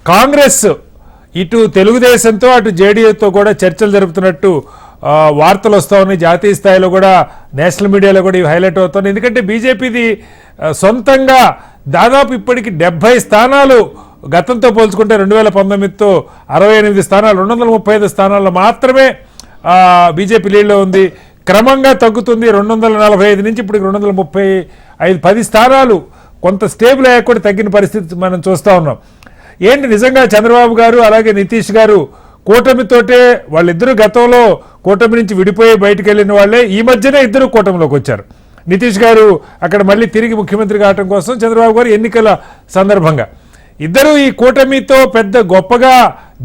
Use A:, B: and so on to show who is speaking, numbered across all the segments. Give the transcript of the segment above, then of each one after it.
A: కాంగ్రెస్ ఇటు తెలుగుదేశంతో అటు జేడీయూతో కూడా చర్చలు జరుపుతున్నట్టు వార్తలు వస్తూ ఉన్నాయి. జాతీయ స్థాయిలో కూడా నేషనల్ మీడియాలో కూడా ఇవి హైలైట్ అవుతుంది. ఎందుకంటే బీజేపీది సొంతంగా దాదాపు ఇప్పటికి 70 స్థానాలు గతంతో పోల్చుకుంటే 2019తో 68 స్థానాలు 235 స్థానాల్లో మాత్రమే బీజేపీ లీడ్లో ఉంది. క్రమంగా తగ్గుతుంది. 245 నుంచి ఇప్పుడు 235 10 స్థానాలు కొంత స్టేబుల్ అయ్యాక కూడా తగ్గిన పరిస్థితి మనం చూస్తూ ఉన్నాం. ఏంటి నిజంగా చంద్రబాబు గారు అలాగే నితీష్ గారు కూటమితోటే వాళ్ళిద్దరూ గతంలో కూటమి నుంచి విడిపోయి బయటకు వెళ్ళిన వాళ్ళే ఈ మధ్యనే ఇద్దరు కూటమిలోకి వచ్చారు. నితీష్ గారు అక్కడ మళ్ళీ తిరిగి ముఖ్యమంత్రి కావడం కోసం, చంద్రబాబు గారు ఎన్నికల సందర్భంగా ఇద్దరు ఈ కూటమితో పెద్ద గొప్పగా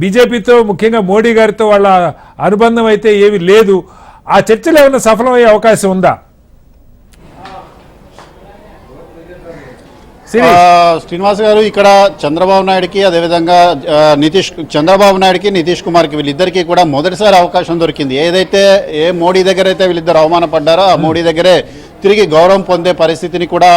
A: బీజేపీతో ముఖ్యంగా మోడీ గారితో వాళ్ళ అనుబంధం అయితే ఏమీ లేదు. ఆ చర్చలు ఏమైనా సఫలమయ్యే అవకాశం ఉందా?
B: శ్రీనివాస్ గారు, ఇక్కడ చంద్రబాబు నాయుడుకి అదేవిధంగా నితీష్ కుమార్కి వీళ్ళిద్దరికీ కూడా మొదటిసారి అవకాశం దొరికింది. ఏదైతే మోడీ దగ్గర అయితే వీళ్ళిద్దరు అవమానపడ్డారో ఆ మోడీ దగ్గరే తిరిగి గౌరవం పొందే పరిస్థితిని కూడా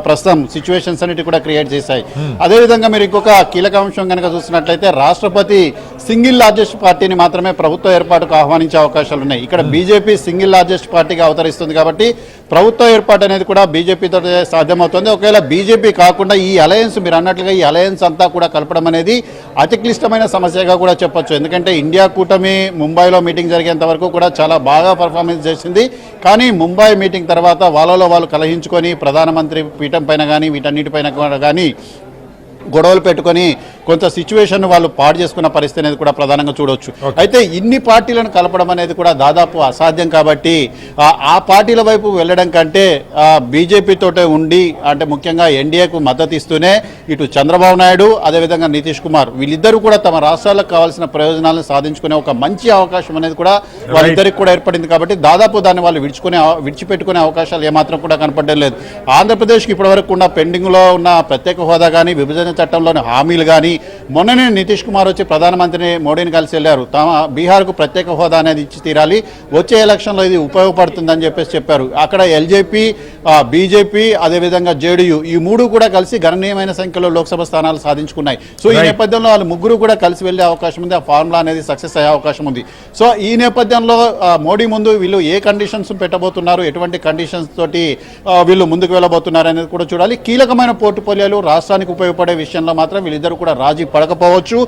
B: ప్రస్తుతం సిచ్యువేషన్స్ అన్నిటి కూడా క్రియేట్ చేశాయి. అదేవిధంగా మీరు ఇంకొక కీలక అంశం కనుక చూసినట్లయితే రాష్ట్రపతి సింగిల్ లార్జెస్ట్ పార్టీని మాత్రమే ప్రభుత్వ ఏర్పాటుకు ఆహ్వానించే అవకాశాలు ఉన్నాయి. ఇక్కడ బీజేపీ సింగిల్ లార్జెస్ట్ పార్టీగా అవతరిస్తుంది కాబట్టి ప్రభుత్వ ఏర్పాటు అనేది కూడా బీజేపీతో సాధ్యమవుతుంది. ఒకవేళ బీజేపీ కాకుండా ఈ అలయన్స్, మీరు అన్నట్లుగా ఈ అలయన్స్ అంతా కూడా కలపడం అనేది అతి క్లిష్టమైన సమస్యగా కూడా చెప్పొచ్చు. ఎందుకంటే ఇండియా కూటమి ముంబైలో మీటింగ్ జరిగేంత వరకు కూడా చాలా బాగా పర్ఫార్మెన్స్ చేసింది. కానీ ముంబై మీటింగ్ తర్వాత వాళ్ళలో వాళ్ళు కలహించుకొని ప్రధానమంత్రి పీఠం పైన కానీ వీటన్నిటిపైన కానీ గొడవలు పెట్టుకొని కొంత సిచ్యువేషన్ వాళ్ళు పాడు చేసుకున్న పరిస్థితి అనేది కూడా ప్రధానంగా చూడవచ్చు. అయితే ఇన్ని పార్టీలను కలపడం అనేది కూడా దాదాపు అసాధ్యం కాబట్టి ఆ పార్టీల వైపు వెళ్ళడం కంటే బీజేపీతోటే ఉండి, అంటే ముఖ్యంగా ఎన్డీఏకు మద్దతు ఇస్తూనే ఇటు చంద్రబాబు నాయుడు అదేవిధంగా నితీష్ కుమార్ వీళ్ళిద్దరూ కూడా తమ రాష్ట్రాలకు కావాల్సిన ప్రయోజనాలను సాధించుకునే ఒక మంచి అవకాశం అనేది కూడా వాళ్ళిద్దరికి కూడా ఏర్పడింది. కాబట్టి దాదాపు దాన్ని వాళ్ళు విడిచిపెట్టుకునే అవకాశాలు ఏమాత్రం కూడా కనపడడం లేదు. ఆంధ్రప్రదేశ్కి ఇప్పటివరకు ఉన్న పెండింగ్లో ఉన్న ప్రత్యేక హోదా కానీ విభజన చట్టంలోని హామీలు కానీ, మొన్ననే నితీష్ కుమార్ వచ్చి ప్రధానమంత్రి మోడీని కలిసి వెళ్ళారు. బీహార్కు ప్రత్యేక హోదా అనేది ఇచ్చి తీరాలి, వచ్చే ఎలక్షన్లో ఇది ఉపయోగపడుతుందని చెప్పారు. అక్కడ ఎల్జేపీ, బీజేపీ అదేవిధంగా జేడీయూ ఈ మూడు కూడా కలిసి గణనీయమైన సంఖ్యలో లోక్సభ స్థానాలు సాధించుకున్నాయి. సో ఈ నేపథ్యంలో వాళ్ళు ముగ్గురు కూడా కలిసి వెళ్లే అవకాశం ఉంది. ఆ ఫార్ములా అనేది సక్సెస్ అయ్యే అవకాశం ఉంది. సో ఈ నేపథ్యంలో మోడీ ముందు వీళ్ళు ఏ కండిషన్స్ పెట్టబోతున్నారు, ఎటువంటి కండిషన్స్ తోటి వీళ్ళు ముందుకు వెళ్ళబోతున్నారు అనేది కూడా చూడాలి. కీలకమైన పోర్టుఫోలియోలు రాష్ట్రానికి ఉపయోగపడే విషయంలో మాత్రం వీళ్ళిద్దరు కూడా రాజీ పడకపోవచ్చు.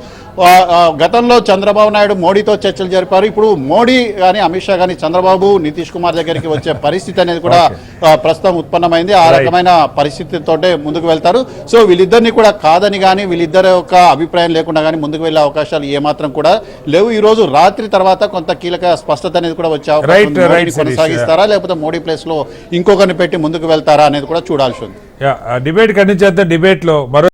B: గతంలో చంద్రబాబు నాయుడు మోడీతో చర్చలు జరిపారు. ఇప్పుడు మోడీ కానీ అమిత్ షా కానీ చంద్రబాబు నితీష్ కుమార్ దగ్గరికి వచ్చే పరిస్థితి అనేది కూడా ప్రస్తుతం ఉత్పన్నమైంది. ఆ రకమైన పరిస్థితితోటే ముందుకు వెళ్తారు. సో వీళ్ళిద్దరిని కూడా కాదని కానీ వీళ్ళిద్దరి యొక్క అభిప్రాయం లేకుండా కానీ ముందుకు వెళ్ళే అవకాశాలు ఏమాత్రం కూడా లేవు. ఈ రోజు రాత్రి తర్వాత కొంత కీలక స్పష్టత అనేది కూడా వచ్చే అవకాశం, కొనసాగిస్తారా లేకపోతే మోడీ ప్లేస్ లో ఇంకొకరిని పెట్టి ముందుకు వెళ్తారా అనేది కూడా చూడాల్సి ఉంది.
A: డిబేట్ కంటిన్యూ చేద్దాం. డిబేట్ లో మరో